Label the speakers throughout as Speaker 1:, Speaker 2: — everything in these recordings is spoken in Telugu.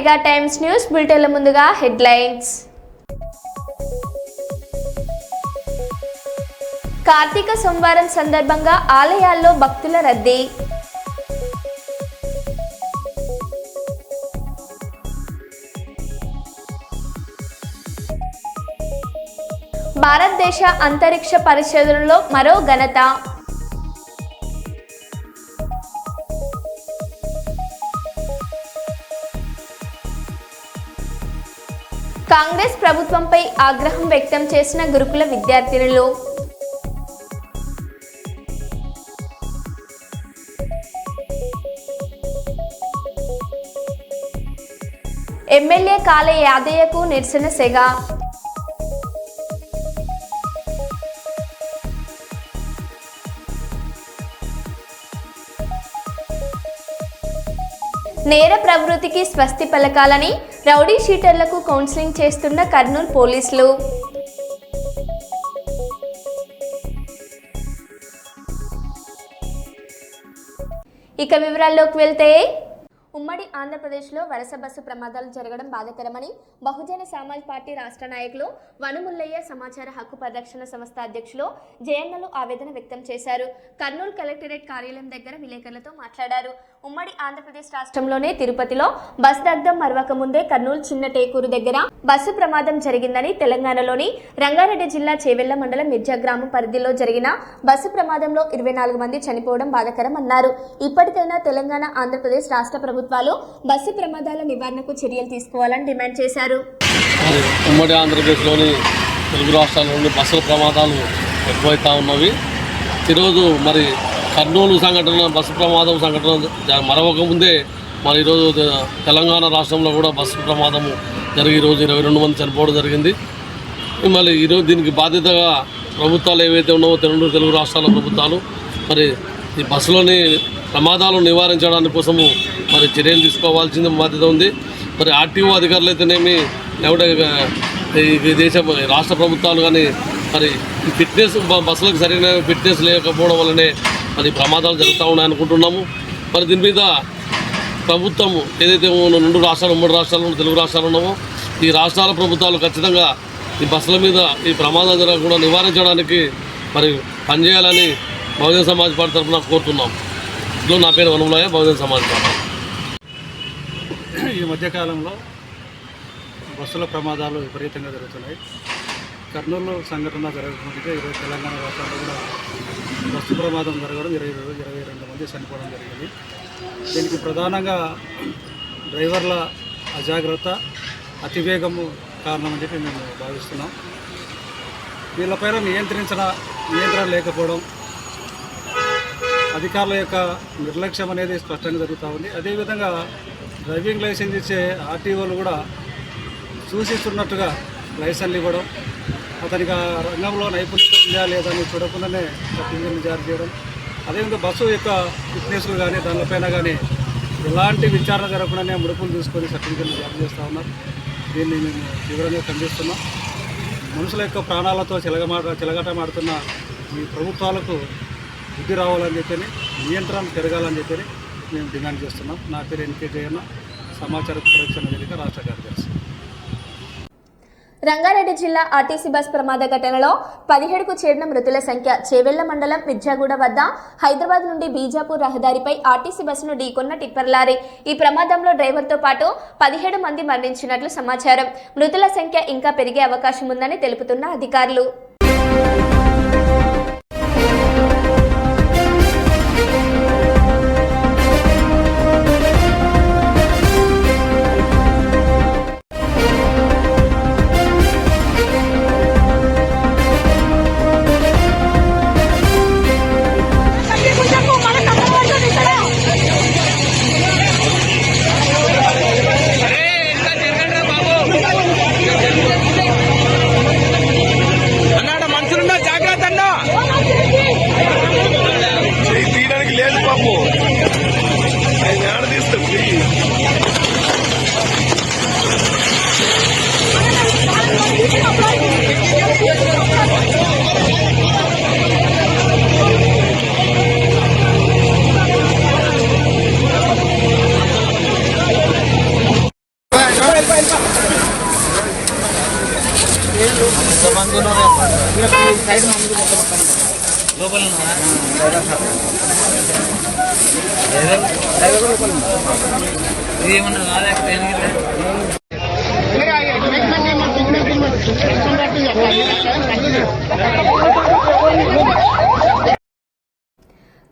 Speaker 1: మెగా టైమ్స్ న్యూస్ బులెటిన్ల ముందుగా హెడ్లైన్స్. కార్తీక సోమవారం సందర్భంగా ఆలయాల్లో భక్తుల రద్దీ. భారతదేశ అంతరిక్ష పరిశోధనలో మరో ఘనత. కాంగ్రెస్ ప్రభుత్వంపై ఆగ్రహం వ్యక్తం చేసిన గురుకుల విద్యార్థినులు. ఎమ్మెల్యే కాలే యాదయ్యకు నిరసన సెగ. నేర ప్రవృత్తికి స్వస్తి పలకాలని రౌడీ షీటర్లకు కౌన్సిలింగ్ చేస్తున్న కర్నూలు పోలీసులు. ఇక వివరాల్లోకి వెళ్తే, ఉమ్మడి ఆంధ్రప్రదేశ్లో వరుస బస్సు ప్రమాదాలు జరగడం బాధాకరమని బహుజన సమాజ్ పార్టీ రాష్ట్ర నాయకులు వనుముల్లయ్య సమాచార హక్కు పరిరక్షణ సంస్థ అధ్యక్షులు జయన్నలు ఆవేదన వ్యక్తం చేశారు. కర్నూలు కలెక్టరేట్ కార్యాలయం దగ్గర విలేకరులతో మాట్లాడారు. ఉమ్మడి ఆంధ్రప్రదేశ్ రాష్ట్రంలోనే తిరుపతిలో బస్ దగ్ధం మరవక ముందే కర్నూలు చిన్న టేకూరు దగ్గర బస్సు ప్రమాదం జరిగిందని, తెలంగాణలోని రంగారెడ్డి జిల్లా చేవెళ్ల మండలం మిర్జా గ్రామం పరిధిలో జరిగిన బస్సు ప్రమాదంలో 24 మంది చనిపోవడం బాధాకరం అన్నారు. ఇప్పటికైనా తెలంగాణ, ఆంధ్రప్రదేశ్ రాష్ట్ర ప్రభుత్వాలు బస్సు ప్రమాదాల నివారణకు చర్యలు తీసుకోవాలని డిమాండ్ చేశారు.
Speaker 2: ఉమ్మడి ఆంధ్రప్రదేశ్లోని తెలుగు రాష్ట్రాల్లోని బస్సుల ప్రమాదాలు ఎక్కువైతా ఉన్నవి. ఈరోజు మరి కర్నూలు సంఘటన, బస్సు ప్రమాదం సంఘటన మరొక ముందే మరి ఈరోజు తెలంగాణ రాష్ట్రంలో కూడా బస్సు ప్రమాదం జరిగి ఈరోజు 22 మంది చనిపోవడం జరిగింది. మళ్ళీ ఈరోజు దీనికి బాధ్యతగా ప్రభుత్వాలు ఏవైతే ఉన్నావో తెలుగు రాష్ట్రాల ప్రభుత్వాలు మరి ఈ బస్సులోని ప్రమాదాలు నివారించడానికి కోసము మరి చర్యలు తీసుకోవాల్సిన బాధ్యత ఉంది. మరి ఆర్టీఓ అధికారులు అయితేనేమి, లేకపోతే ఈ దేశ రాష్ట్ర ప్రభుత్వాలు కానీ మరి ఈ ఫిట్నెస్ బస్సులకు సరైన ఫిట్నెస్ లేకపోవడం వల్లనే మరి ప్రమాదాలు జరుగుతూ ఉన్నాయనుకుంటున్నాము. మరి దీని మీద ప్రభుత్వం ఏదైతే రెండు రాష్ట్రాలు, ఉమ్మడి రాష్ట్రాలు, తెలుగు రాష్ట్రాలు ఉన్నామో ఈ రాష్ట్రాల ప్రభుత్వాలు ఖచ్చితంగా ఈ బస్సుల మీద ఈ ప్రమాదాలు జరగకుండా నివారించడానికి మరి పనిచేయాలని బహుజన సమాజ్ పార్టీ తరఫున కోరుతున్నాం. ఇందులో నా పేరు వనములయ్య, బహుజన సమాజ్ పార్టీ.
Speaker 3: ఈ మధ్యకాలంలో బస్సుల ప్రమాదాలు విపరీతంగా జరుగుతున్నాయి. కర్నూలు సంఘటన జరగకముందుకే ఈరోజు తెలంగాణ రాష్ట్రంలో కూడా బస్సు ప్రమాదం జరగడం 22 మంది చనిపోవడం జరిగింది. దీనికి ప్రధానంగా డ్రైవర్ల అజాగ్రత్త, అతివేగము కారణమని చెప్పి మేము భావిస్తున్నాం. వీళ్ళపైన నియంత్రణ లేకపోవడం, అధికారుల యొక్క నిర్లక్ష్యం అనేది స్పష్టంగా జరుగుతూ ఉంది. అదేవిధంగా డ్రైవింగ్ లైసెన్స్ ఇచ్చే ఆర్టీఓలు కూడా సూచిస్తున్నట్టుగా లైసెన్లు ఇవ్వడం, అతనికి ఆ రంగంలో నైపుణ్యత ఉందా లేదా అని చూడకుండానే సర్టిఫికెట్లు జారీ చేయడం, అదేవిధంగా బస్సు యొక్క ఫిట్నెస్లు కానీ దానిపైన కానీ ఎలాంటి విచారణ జరగకుండానే ముడుపులు తీసుకొని సర్టిఫికెట్లు జారీ చేస్తూ ఉన్నారు. దీన్ని మేము తీవ్రంగా ఖండిస్తున్నాం. మనుషుల యొక్క ప్రాణాలతో చెలగాటమాడుతున్న ఈ ప్రభుత్వాలకు బుద్ధి రావాలని చెప్పని, నియంత్రణ పెరగాలని చెప్పని మేము డిమాండ్ చేస్తున్నాం. నా పేరు ఎన్కే జయన్న, సమాచార పరిరక్షణ వేదిక రాష్ట్ర కార్యదర్శి.
Speaker 1: రంగారెడ్డి జిల్లా ఆర్టీసీ బస్ ప్రమాద ఘటనలో 17కు చేరిన మృతుల సంఖ్య. చేవెళ్ల మండలం మిర్జాగూడ వద్ద హైదరాబాద్ నుండి బీజాపూర్ రహదారిపై ఆర్టీసీ బస్సును ఢీకొన్న టిప్పర్ లారీ. ఈ ప్రమాదంలో డ్రైవర్తో పాటు 17 మంది మరణించినట్లు సమాచారం. మృతుల సంఖ్య ఇంకా పెరిగే అవకాశం ఉందని తెలుపుతున్న అధికారులు.
Speaker 4: మనుషులున్నా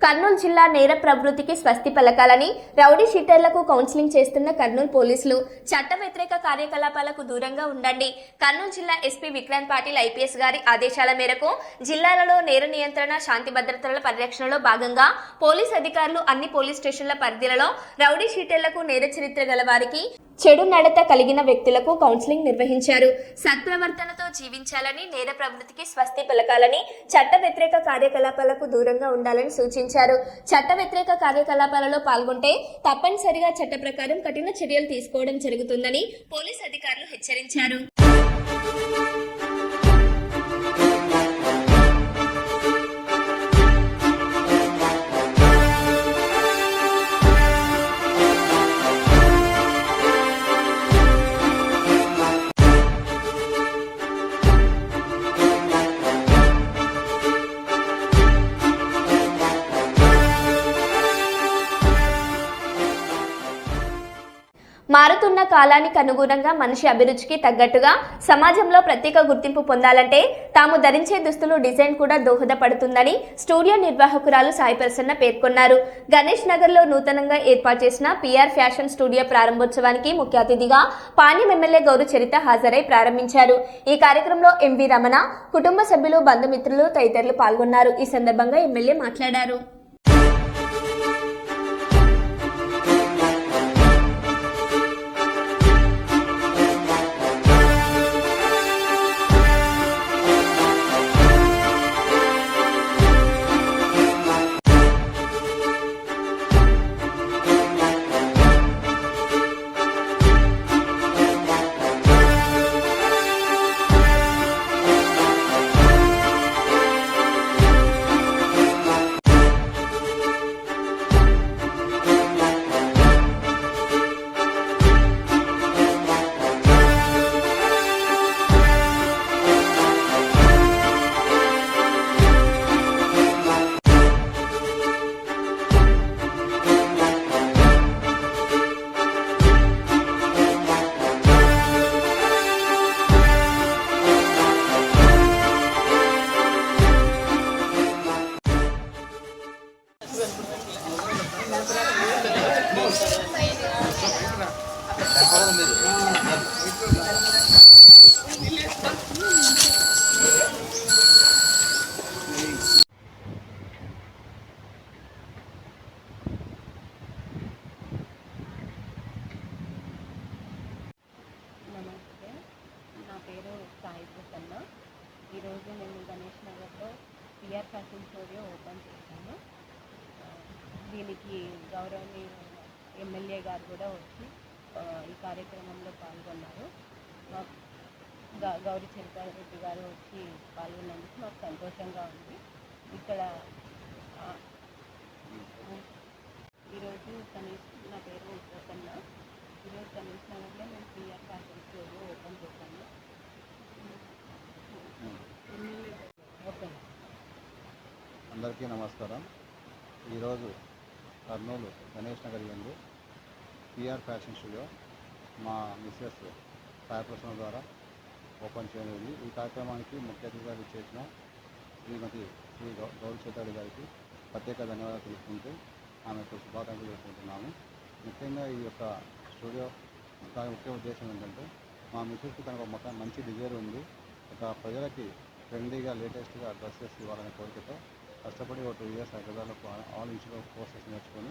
Speaker 1: కర్నూలు జిల్లా నేర ప్రవృత్తికి స్వస్తి పలకాలని రౌడీ షీటర్లకు కౌన్సిలింగ్ చేస్తున్న కర్నూలు పోలీసులు చట్ట వ్యతిరేక కార్యకలాపాలకు దూరంగా ఉండండి. కర్నూలు జిల్లా ఎస్పీ విక్రాంత్ పాటిల్ ఐపీఎస్ గారి ఆదేశాల మేరకు జిల్లాలలో నేర నియంత్రణ, శాంతి భద్రతల పరిరక్షణలో భాగంగా పోలీస్ అధికారులు అన్ని పోలీస్ స్టేషన్ల పరిధిలలో రౌడీ షీటర్లకు, నేర చరిత్ర గల వారికి, చెడు నడత కలిగిన వ్యక్తులకు కౌన్సిలింగ్ నిర్వహించారు. సత్ప్రవర్తనతో జీవించాలని, నేర ప్రవృత్తికి స్వస్తి పలకాలని, చట్ట వ్యతిరేక కార్యకలాపాలకు దూరంగా ఉండాలని సూచించారు. చట్ట వ్యతిరేక కార్యకలాపాలలో పాల్గొంటే తప్పనిసరిగా చట్ట ప్రకారం కఠిన చర్యలు తీసుకోవడం జరుగుతుందని పోలీస్ అధికారులు హెచ్చరించారు. మారుతున్న కాలానికి అనుగుణంగా మనిషి అభిరుచికి తగ్గట్టుగా సమాజంలో ప్రత్యేక గుర్తింపు పొందాలంటే తాము ధరించే దుస్తులు డిజైన్ కూడా దోహదపడుతుందని స్టూడియో నిర్వాహకురాలు సాయి ప్రసన్న పేర్కొన్నారు. గణేష్ నగర్లో నూతనంగా ఏర్పాటు చేసిన పిఆర్ ఫ్యాషన్ స్టూడియో ప్రారంభోత్సవానికి ముఖ్య అతిథిగా పాణ్యం ఎమ్మెల్యే గౌరు చరిత హాజరై ప్రారంభించారు. ఈ కార్యక్రమంలో ఎంవి రమణ, కుటుంబ సభ్యులు, బంధుమిత్రులు తదితరులు పాల్గొన్నారు. ఈ సందర్భంగా ఎమ్మెల్యే మాట్లాడారు.
Speaker 4: సాయి ప్రసన్న. ఈరోజు మేము గణేష్ నగర్లో పిఆర్ ఫ్యాషన్ స్టూడియో ఓపెన్ చేశాము. దీనికి గౌరవనీయ ఎమ్మెల్యే గారు కూడా వచ్చి ఈ కార్యక్రమంలో పాల్గొన్నారు. గౌరీ చరితారెడ్డి గారు వచ్చి పాల్గొన్నందుకు మాకు సంతోషంగా ఉంది. ఇక్కడ ఈరోజు నా పేరు ప్రసన్న. ఈరోజు గణేష్ నగర్లో మేము పిఆర్ ఫ్యాషన్ స్టూడియో ఓపెన్ చేశాము.
Speaker 5: అందరికీ నమస్కారం. ఈరోజు కర్నూలు గణేష్ నగర్ యందు పిఆర్ ఫ్యాషన్ స్టూడియో మా మిస్సెస్ సాయి ప్రసన్న ద్వారా ఓపెన్ చేయనుంది. ఈ కార్యక్రమానికి ముఖ్య అతిథిగా చేసిన శ్రీ గౌరీ చరితారెడ్డి గారికి ప్రత్యేక ధన్యవాదాలు తెలుపుకుంటూ ఆమెకు శుభాకాంక్షలు తెలుపుకుంటున్నాము. ముఖ్యంగా ఈ యొక్క స్టూడియో దాని ముఖ్య ఉద్దేశం ఏంటంటే మా మిస్సెస్కి తనకు ఒక మంచి డిజైర్ ఉంది. ఒక ప్రజలకి ట్రెండీగా లేటెస్ట్గా డ్రెస్సెస్ ఇవ్వాలనే కోరికతో కష్టపడి ఒక 2 years హైదరాబాద్లో ఆల్ ఇన్స్టిట్యూట్ ఆఫ్ కోర్సెస్ నేర్చుకొని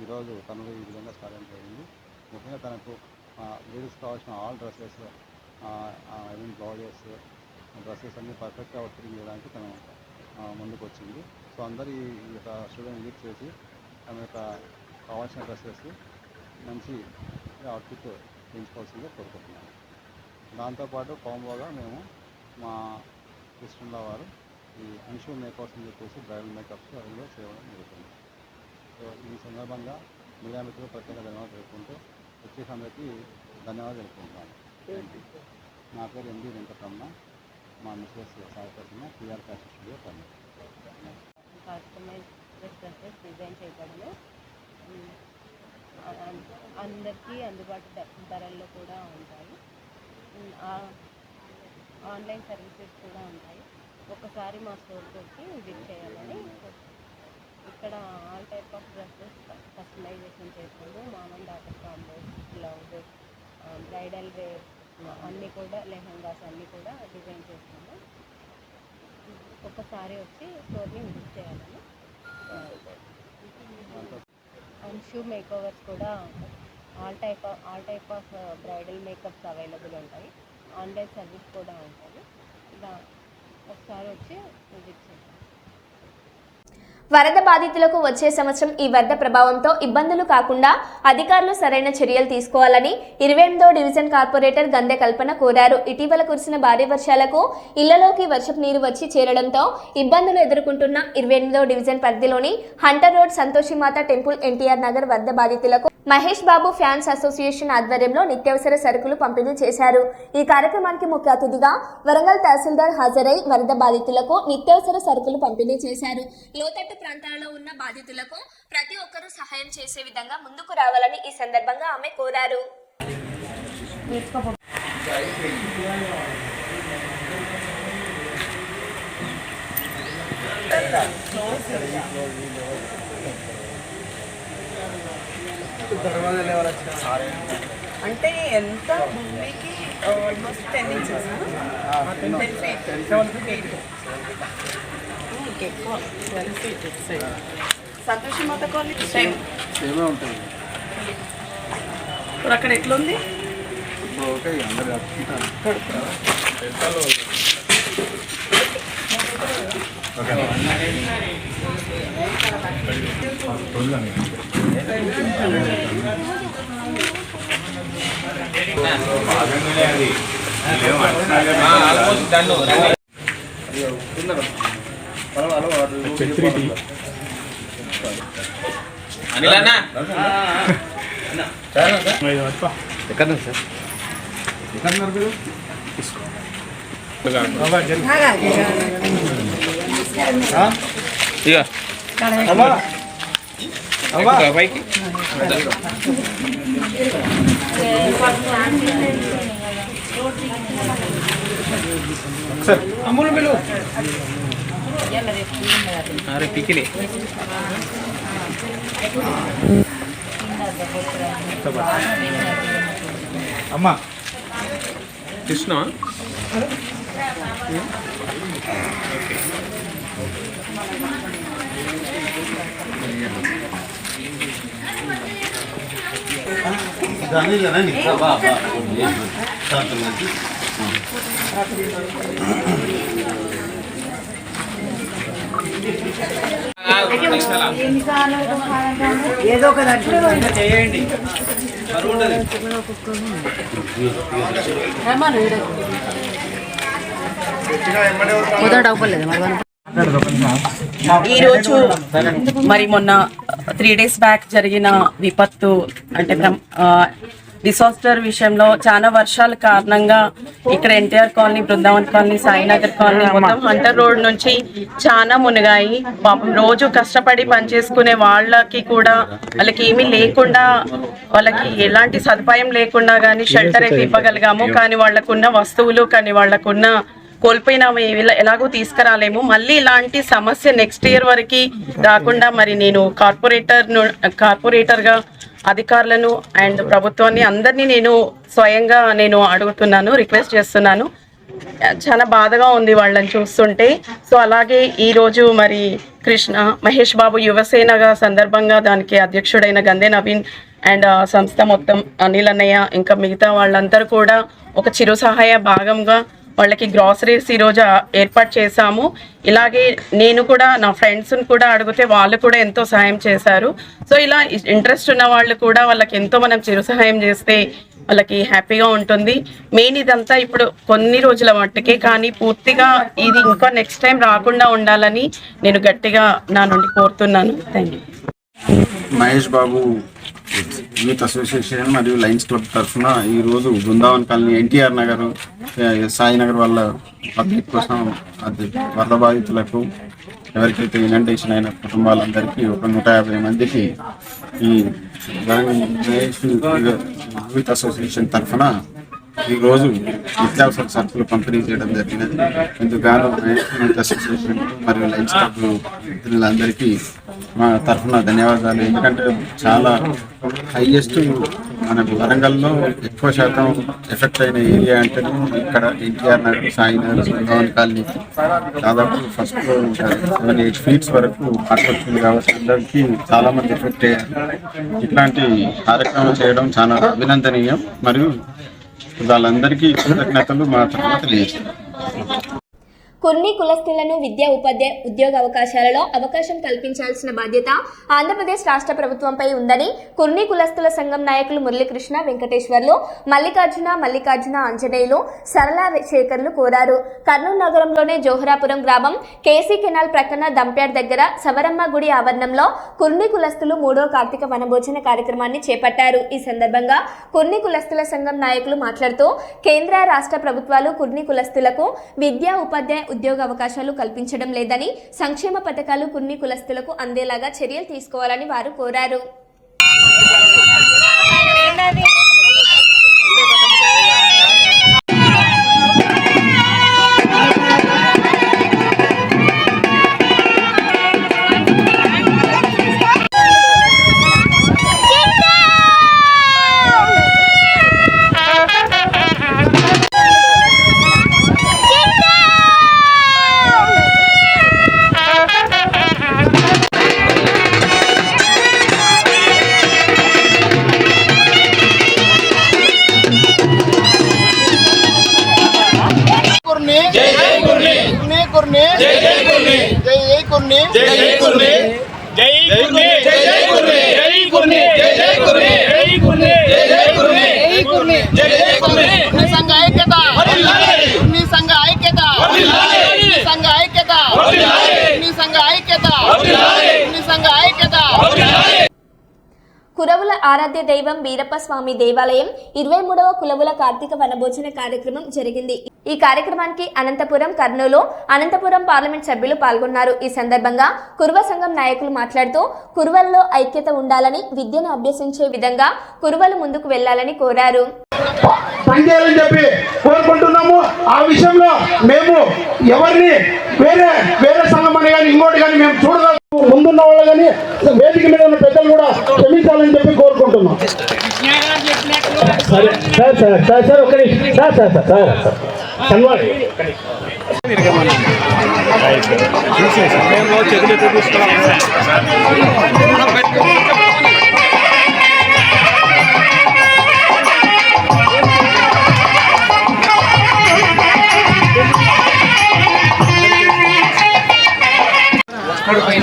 Speaker 5: ఈరోజు తనలో ఈ విధంగా స్టార్ట్ జరిగింది. ముఖ్యంగా తనకు లేడీస్ కావాల్సిన ఆల్ డ్రెస్సెస్, బ్లౌజెస్, డ్రెస్సెస్ అన్నీ పర్ఫెక్ట్గా వర్కింగ్ చేయడానికి తను ముందుకు వచ్చింది. సో అందరూ ఈ యొక్క స్టూడియోని విజిట్ చేసి తన యొక్క కావాల్సిన డ్రెస్సెస్ మంచి అవుట్ఫిట్ చేయించుకోవాల్సిందిగా కోరుకుంటున్నాను. దాంతోపాటు కాంబోగా మేము మా సిస్టర్ల వారు ఈ అన్షూ మేకప్స్ అని చెప్పేసి బ్రైడల్ మేకప్స్ అందులో చేయడం జరుగుతుంది. సో ఈ సందర్భంగా మీడియా మిత్రులు ప్రత్యేక ధన్యవాదాలు తెలుపుకుంటూ వచ్చేసి అందరికీ ధన్యవాదాలు తెలుపుకుంటున్నాను. నా పేరు ఎండి వెంకటరమణ, మా మిస్సెస్ సాయిపర్సన్ PR fashion studio Kurnool.
Speaker 4: Customise dresses design చేయబడను. అందరికీ అందుబాటు ధరల్లో కూడా ఉంటాయి. ఆన్లైన్ సర్వీసెస్ కూడా ఉంటాయి. ఒకసారి మా స్టోర్కి వచ్చి విజిట్ చేయాలని. ఇక్కడ all type of dresses customisation చేస్తాము. Mom and daughter combos, blouses, bridal wear అన్నీ కూడా, లెహంగాస్ అన్నీ కూడా డిజైన్ చేస్తాము. ఒకసారి వచ్చి స్టోర్ని విజిట్ చేయాలని. అండ్ షూ మేకోవర్స్ కూడా all type of bridal makeups available ఉంటాయి. ఆన్లైన్ సర్వీస్ కూడా ఉంటుంది. ఇలా ఒకసారి వచ్చి విజిట్ చేయాలి.
Speaker 1: వరద బాధితులకు వచ్చే సంవత్సరం ఈ వరద ప్రభావంతో ఇబ్బందులు కాకుండా అధికారులు సరైన చర్యలు తీసుకోవాలని 28వ డివిజన్ కార్పొరేటర్ గందె కల్పన కోరారు. ఇటీవల కురిసిన భారీ వర్షాలకు ఇళ్లలోకి వర్షపు నీరు వచ్చి చేరడంతో ఇబ్బందులు ఎదుర్కొంటున్న 28వ డివిజన్ పరిధిలోని Hunter road Santoshi Mata temple, NTR Nagar వరద బాధితులకు మహేష్ బాబు ఫ్యాన్స్ అసోసియేషన్ ఆధ్వర్యంలో నిత్యావసర సరుకులు పంపిణీ చేశారు. ఈ కార్యక్రమానికి ముఖ్య అతిథిగా వరంగల్ తహసీల్దార్ హాజరై వరద బాధితులకు నిత్యావసర సరుకులు పంపిణీ చేశారు. లోతట్టు ప్రాంతాల్లో ఉన్న బాధితులకు ప్రతి ఒక్కరూ సహాయం చేసే విధంగా ముందుకు రావాలని ఈ సందర్భంగా ఆమె కోరారు.
Speaker 6: అంటే ఎంత భూమికి ఆల్మోస్ట్ 10 inches, 10 feet, ఎక్కువ 12 feet ఇటు సైడ్. సంతోషి మాత కాలనీ సేమ్
Speaker 5: ఉంటుంది.
Speaker 6: ఇప్పుడు అక్కడ ఎట్లుంది?
Speaker 5: ఓకే, అందరూ ఎక్కడ సార్
Speaker 3: అమ్ములు బిల్లు
Speaker 7: अरे पिकले
Speaker 3: అమ్మా
Speaker 7: कृष्ण
Speaker 6: ఏదో ఒక దాంట్లో చేయండి. ఈరోజు మరి మొన్న 3 days బ్యాక్ జరిగిన విపత్తు అంటే డిసాస్టర్ విషయంలో చాలా వర్షాల కారణంగా ఇక్కడ NTR colony, Brindavan colony, Sainagar colony మొత్తం హంటర్ రోడ్ నుంచి చాలా మునిగాయి. పాపం రోజు కష్టపడి పనిచేసుకునే వాళ్ళకి కూడా వాళ్ళకి ఏమీ లేకుండా, వాళ్ళకి ఎలాంటి సదుపాయం లేకుండా కానీ షెల్టర్ అయితే ఇవ్వగలిగాము. కానీ వాళ్ళకున్న వస్తువులు కానీ వాళ్ళకున్న కోల్పోయినవి ఎలాగో తీసుకురాలేము. మళ్ళీ ఇలాంటి సమస్య నెక్స్ట్ ఇయర్ వరకు రాకుండా మరి నేను కార్పొరేటర్గా అధికారులను అండ్ ప్రభుత్వాన్ని అందరినీ నేను స్వయంగా అడుగుతున్నాను, రిక్వెస్ట్ చేస్తున్నాను. చాలా బాధగా ఉంది వాళ్ళని చూస్తుంటే. సో అలాగే ఈరోజు మరి మహేష్ బాబు యువసేనగా సందర్భంగా దానికి అధ్యక్షుడైన గందే నవీన్ అండ్ సంస్థ మొత్తం అనిల్ అన్నయ్య ఇంకా మిగతా వాళ్ళందరూ కూడా ఒక చిరు సహాయ భాగంగా వాళ్ళకి గ్రాసరీస్ ఈరోజు ఏర్పాటు చేశాము. ఇలాగే నేను కూడా నా ఫ్రెండ్స్ని కూడా అడిగితే వాళ్ళు కూడా ఎంతో సహాయం చేశారు. సో ఇలా ఇంట్రెస్ట్ ఉన్న వాళ్ళు కూడా వాళ్ళకి ఎంతో మనం చిరు సహాయం చేస్తే వాళ్ళకి హ్యాపీగా ఉంటుంది. మెయిన్ ఇదంతా ఇప్పుడు కొన్ని రోజుల మట్టుకే, కానీ పూర్తిగా ఇది ఇంకా నెక్స్ట్ టైం రాకుండా ఉండాలని నేను గట్టిగా నా నుండి కోరుతున్నాను. Thank you.
Speaker 8: Mahesh Babu youth association మరియు లయన్స్ క్లబ్ తరఫున ఈరోజు బృందావన్ కాలనీ, ఎన్టీఆర్ నగర్, సాయినగర్ వాళ్ళ పబ్లిక్ కోసం అది వరద బాధితులకు ఎవరికైతే ఇనండేషన్ అయిన కుటుంబాలందరికీ ఒక 150 మందికి ఈ యూత్ అసోసియేషన్ తరఫున ఈరోజు నిత్యావసర సరుకులు పంపిణీ చేయడం జరిగినది. ఇందుకు యూత్ అసోసియేషన్ మరియు లైన్స్ క్లబ్ మిత్రులందరికీ మా తరఫున ధన్యవాదాలు. ఎందుకంటే చాలా హైయెస్ట్ మనకు వరంగల్లో ఎక్కువ శాతం ఎఫెక్ట్ అయిన ఏరియా అంటే ఇక్కడ ఎన్టీఆర్ నగర్, సాయినగర్, భవన్ కాలనీ దాదాపు ఫస్ట్ 7-8 feet వరకు పట్టుకొచ్చింది. కాబట్టి అందరికీ చాలా మంది ఎఫెక్ట్ అయ్యారు. ఇట్లాంటి కార్యక్రమం చేయడం చాలా అభినందనీయం మరియు వాళ్ళందరికీ కృతజ్ఞతలు మా తరఫున తెలియజేస్తున్నాం.
Speaker 1: కుర్ని కులస్తులను విద్యా ఉద్యోగ అవకాశాలలో అవకాశం కల్పించాల్సిన బాధ్యత ఆంధ్రప్రదేశ్ రాష్ట్ర ప్రభుత్వంపై ఉందని కుర్ని కులస్తుల సంఘం నాయకులు మురళీకృష్ణ, వెంకటేశ్వర్లు, మల్లికార్జున ఆంజనేయులు, సరళా శేఖర్లు కోరారు. కర్నూలు నగరంలోని జోహరాపురం గ్రామం కేసీ కెనాల్ ప్రక్కన దంప్యాడ్ దగ్గర సవరమ్మ గుడి ఆవరణంలో కుర్ని కులస్తులు 3వ కార్తీక వనభోజన కార్యక్రమాన్ని చేపట్టారు. ఈ సందర్భంగా కుర్ని కులస్తుల సంఘం నాయకులు మాట్లాడుతూ కేంద్ర రాష్ట్ర ప్రభుత్వాలు కుర్ని కులస్తులకు విద్యా ఉద్యోగ అవకాశాలు కల్పించడం లేదని, సంక్షేమ పథకాలు కుర్ని కులస్తులకు అందేలాగా చర్యలు తీసుకోవాలని వారు కోరారు. కురవుల ఆరాధ్య దైవం వీరప్ప స్వామి దేవాలయం 23వ కులవుల కార్తీక వనభోజన కార్యక్రమం జరిగింది. ఈ కార్యక్రమానికి అనంతపురం, కర్నూలు, అనంతపురం పార్లమెంట్ సభ్యులు పాల్గొన్నారు. ఈ సందర్భంగా కురువ సంఘం నాయకులు మాట్లాడుతూ కురువల్లో ఐక్యత ఉండాలని, విద్యను అభ్యసించే విధంగా కురువలు ముందుకు వెళ్లాలని కోరారు.
Speaker 9: పనిచేయాలని చెప్పి కోరుకుంటున్నాము. ఆ విషయంలో మేము ఎవరిని వేరే సంఘం అని కానీ ఇంకోటి కానీ మేము చూడగలము. ముందున్న వాళ్ళు కానీ వేదిక మీద ఉన్న పెద్దలు కూడా క్షమించాలని చెప్పి కోరుకుంటున్నాం. సార్ ఒకరి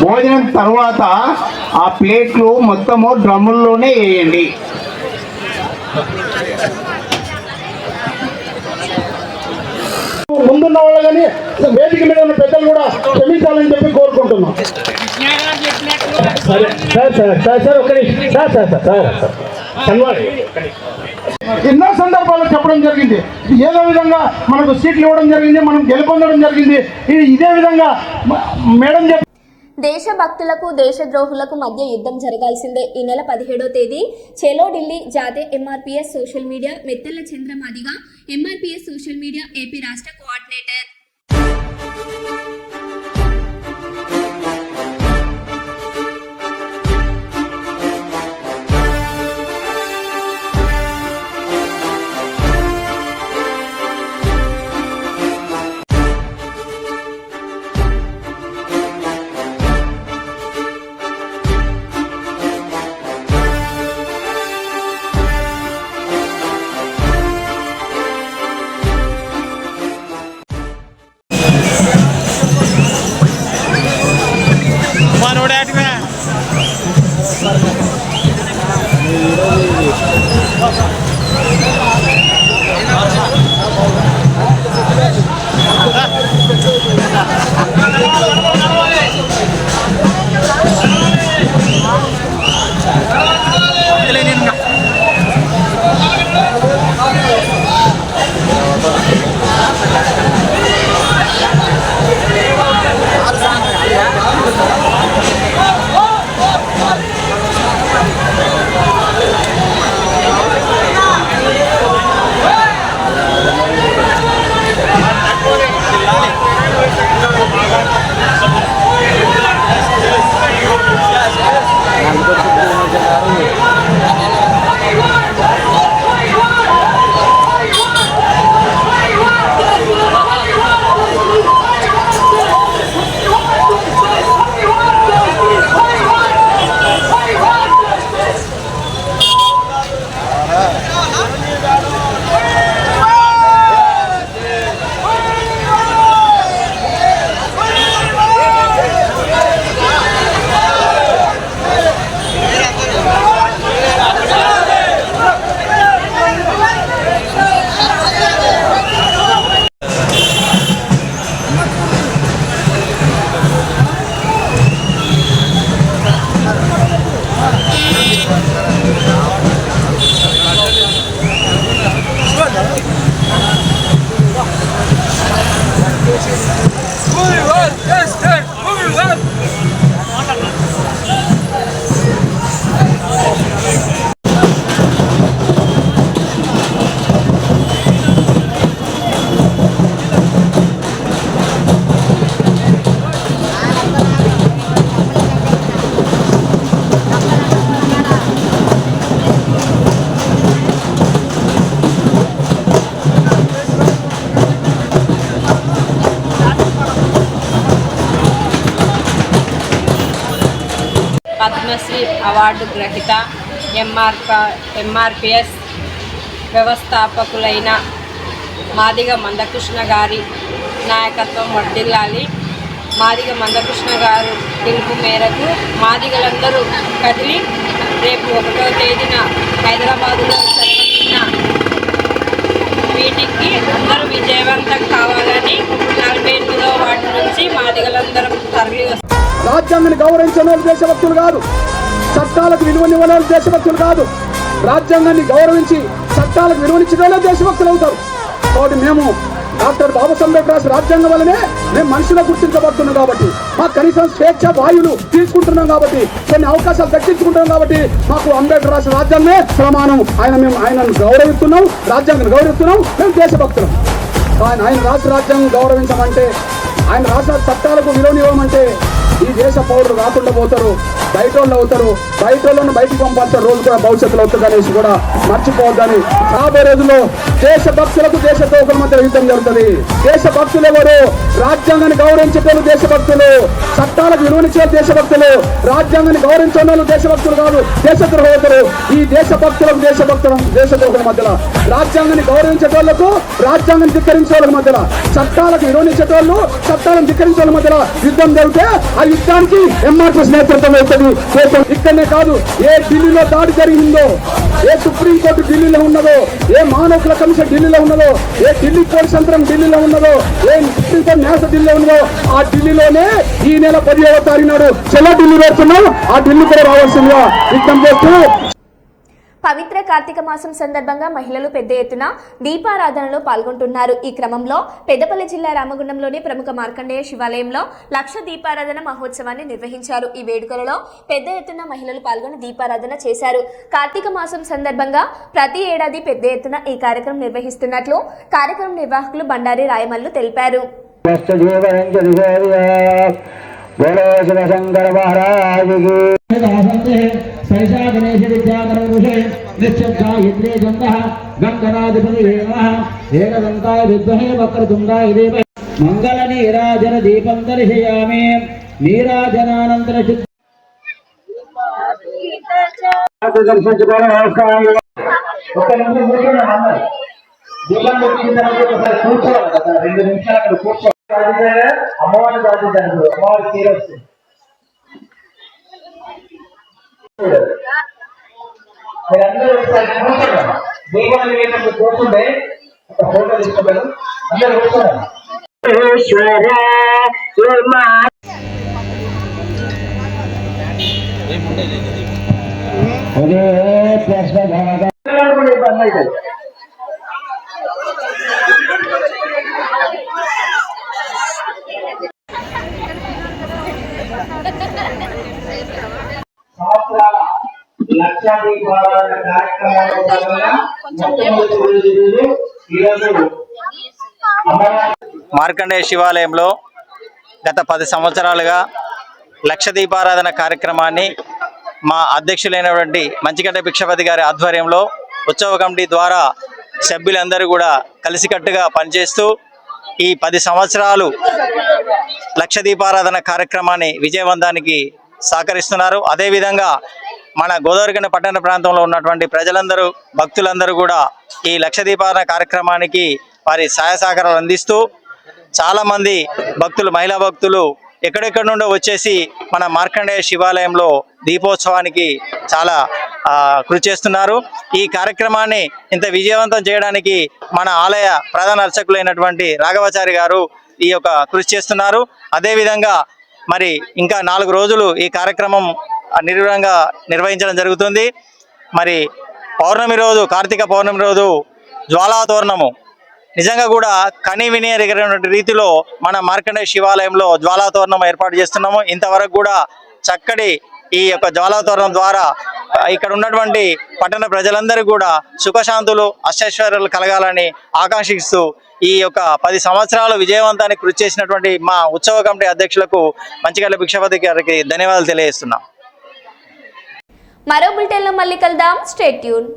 Speaker 9: భోజనం తర్వాత ఆ ప్లేట్లు మొత్తము డ్రమ్ముల్లోనే వేయండి. ముందున్న వాళ్ళు కానీ వేదిక మీద ఉన్న పెద్దలు కూడా క్షమించాలని చెప్పి కోరుకుంటున్నాం. ఎన్నో సందర్భాల్లో చెప్పడం జరిగింది. ఏదో విధంగా మనకు సీట్లు ఇవ్వడం జరిగింది, మనం గెలుపొందడం జరిగింది. ఇదే విధంగా మేడం
Speaker 1: దేశభక్తులకు దేశద్రోహులకు మధ్య యుద్ధం జరగాల్సిందే. ఈ నెల 17వ తేదీ చెలో ఢిల్లీ జాతే ఎంఆర్పీఎస్ సోషల్ మీడియా మెత్తెల్ల Chandramadiga MRPS social media AP రాష్ట్ర కోఆర్డినేటర్.
Speaker 4: పద్మశ్రీ అవార్డు గ్రహీత ఎంఆర్పిఎస్ వ్యవస్థాపకులైన మాదిగ మందకృష్ణ గారి నాయకత్వం వర్ధిల్లాలి. మాదిగ మందకృష్ణ గారు పిలుపు మేరకు మాదిగలందరూ కదిలి రేపు 1వ తేదీన హైదరాబాదులో జరగనున్న మీటింగ్కి అందరూ విజయవంతం కావాలని 48వ వార్డు నుంచి మాదిగలందరం తరలి వస్తారు.
Speaker 9: రాజ్యాంగాన్ని గౌరవించిన వాళ్ళు దేశభక్తులు కాదు, చట్టాలకు విలువనివ్వని వాళ్ళు దేశభక్తులు కాదు. రాజ్యాంగాన్ని గౌరవించి చట్టాలకు విలువనిచ్చిన వాళ్ళే దేశభక్తులు అవుతారు. కాబట్టి మేము డాక్టర్ బాబాసాహెబ్ అంబేద్కర్ రాసిన రాజ్యాంగం వల్లనే మేము మనుషులు గుర్తించబడుతున్నాం. కాబట్టి మాకు కనీసం స్వేచ్ఛ వాయువులు తీసుకుంటున్నాం, కాబట్టి కొన్ని అవకాశాలు దక్కించుకుంటున్నాం. కాబట్టి మాకు అంబేద్కర్ రాసిన రాజ్యాంగమే ప్రమాణం. ఆయనను గౌరవిస్తున్నాం, రాజ్యాంగాన్ని గౌరవిస్తున్నాం. మేము దేశభక్తులం. ఆయన రాష్ట్ర రాజ్యాంగం గౌరవించమంటే, ఆయన రాష్ట్ర చట్టాలకు విలువనివ్వమంటే ఈ దేశ పౌరులు రాకుండా పోతారు, బయట వాళ్ళు అవుతారు. బయట వాళ్ళను బయటికి పంపాల్సిన రోజు కూడా భవిష్యత్తులో అవుతుంది అనేసి కూడా మర్చిపోవద్దని. రాబోయే రోజుల్లో దేశభక్తులకు దేశద్రోహుల మధ్య యుద్ధం జరుగుతుంది. దేశభక్తులు ఎవరు? రాజ్యాంగాన్ని గౌరవించేటోళ్ళు దేశభక్తులు, చట్టాలకు విలువనిచ్చే దేశభక్తులు. రాజ్యాంగాన్ని గౌరవించే వాళ్ళు దేశభక్తులు కాదు, దేశద్రోహులు. ఈ దేశభక్తులకు దేశద్రోహుల మధ్యలో, రాజ్యాంగాన్ని గౌరవించేటోళ్లకు రాజ్యాంగాన్ని ధిక్కరించే వాళ్ళ మధ్యలో, చట్టాలకు విలువనిచ్చేటోళ్ళు చట్టాలను ధిక్కరించే వాళ్ళ మధ్యలో యుద్ధం జరిగితే ఆ యుద్ధానికి ఎంఆర్పిఎస్ నేతృత్వం అవుతుంది. ఇక్కడనే కాదు, ఏ ఢిల్లీలో దాడి జరిగిందో, ఏ సుప్రీంకోర్టు ఢిల్లీలో ఉన్నదో, ఏ మానవ హక్కుల కమిషన్ ఢిల్లీలో ఉన్నదో, ఏ ఢిల్లీ పోలీస్ యంత్రం ఢిల్లీలో ఉన్నదో, ఏ సుప్రీంకోర్టు న్యాయ ఢిల్లీలో ఉన్నదో, ఆ ఢిల్లీలోనే ఈ నెల 17వ తారీఖు నాడు చెల్ల ఢిల్లీ వేస్తున్నాం. ఆ ఢిల్లీ కూడా రావాల్సిందిగా యుద్ధం చేస్తూ
Speaker 1: పవిత్ర కార్తీక మాసం సందర్భంగా మహిళలు పెద్ద ఎత్తున దీపారాధనలో పాల్గొంటున్నారు. ఈ క్రమంలో పెద్దపల్లి జిల్లా రామగుండంలోని ప్రముఖ మార్కండేయ శివాలయంలో లక్ష దీపారాధన మహోత్సవాన్ని నిర్వహించారు. ఈ వేడుకలలో పెద్ద ఎత్తున మహిళలు పాల్గొని దీపారాధన చేశారు. కార్తీక మాసం సందర్భంగా ప్రతి ఏడాది పెద్ద ఎత్తున ఈ కార్యక్రమం నిర్వహిస్తున్నట్లు కార్యక్రమం నిర్వాహకులు బండారి రాయమల్లు తెలిపారు.
Speaker 10: गणेश विद्याकरविषे निश्चब्दायित्रे चन्दः गङ्गनाधिपतिये नमः एकदन्ताय विद्महे वक्रतुण्डाय धीमहि मङ्गलनीराजन दीपं दर्शयामि नीराजनानन्तरं మీరందరూ ఒకసారి కూర్చోండి. దీపావళి వేసినప్పుడు కూర్చుంటే ఒక ఫోటో తీసుకోవాలి. అందరూ కూర్చోండి. ఇబ్బంది అవుతుంది. సంవత్సరాల లక్ష దీపారాధన కార్యక్రమంలో భాగంగా
Speaker 11: మార్కండేయ శివాలయంలో గత 10 సంవత్సరాలుగా లక్ష దీపారాధన కార్యక్రమాన్ని మా అధ్యక్షులైనటువంటి మంచిగడ్డ భిక్షపతి గారి ఆధ్వర్యంలో ఉత్సవ కమిటీ ద్వారా సభ్యులందరూ కూడా కలిసికట్టుగా పనిచేస్తూ ఈ 10 సంవత్సరాలు లక్ష దీపారాధన కార్యక్రమాన్ని విజయవంతానికి సహకరిస్తున్నారు. అదేవిధంగా మన గోదావరిఖని పట్టణ ప్రాంతంలో ఉన్నటువంటి ప్రజలందరూ భక్తులందరూ కూడా ఈ లక్ష దీపారాధన కార్యక్రమానికి వారి సహాయ సహకారాలు అందిస్తూ చాలామంది భక్తులు, మహిళా భక్తులు ఎక్కడెక్కడ నుండో వచ్చేసి మన మార్కండేయ శివాలయంలో దీపోత్సవానికి చాలా కృషి చేస్తున్నారు. ఈ కార్యక్రమాన్ని ఇంత విజయవంతం చేయడానికి మన ఆలయ ప్రధాన అర్చకులైనటువంటి రాఘవాచారి గారు ఈ యొక్క కృషి చేస్తున్నారు. అదేవిధంగా మరి ఇంకా 4 రోజులు ఈ కార్యక్రమం నిర్విఘ్నంగా నిర్వహించడం జరుగుతుంది. మరి పౌర్ణమి రోజు, కార్తీక పౌర్ణమి రోజు జ్వాలాతోరణము నిజంగా కూడా కని విని ఎరగనటువంటి రీతిలో మన మార్కండేయ శివాలయంలో జ్వాలాతోరణం ఏర్పాటు చేస్తున్నాము. ఇంతవరకు కూడా చక్కటి ఈ యొక్క జ్వాలాతోరణం ద్వారా ఇక్కడ ఉన్నటువంటి పట్టణ ప్రజలందరూ కూడా సుఖశాంతులు, అష్టైశ్వర్యాలు కలగాలని ఆకాంక్షిస్తూ ఈ యొక్క 10 సంవత్సరాలు విజయవంతానికి కృషి చేసినటువంటి మా ఉత్సవ కమిటీ అధ్యక్షులకు మంచిగడ్డ భిక్షపతి గారికి ధన్యవాదాలు తెలియజేస్తున్నాం.
Speaker 1: మరో బులెటిన్లో మళ్ళీ కలుద్దాం. Stay tune.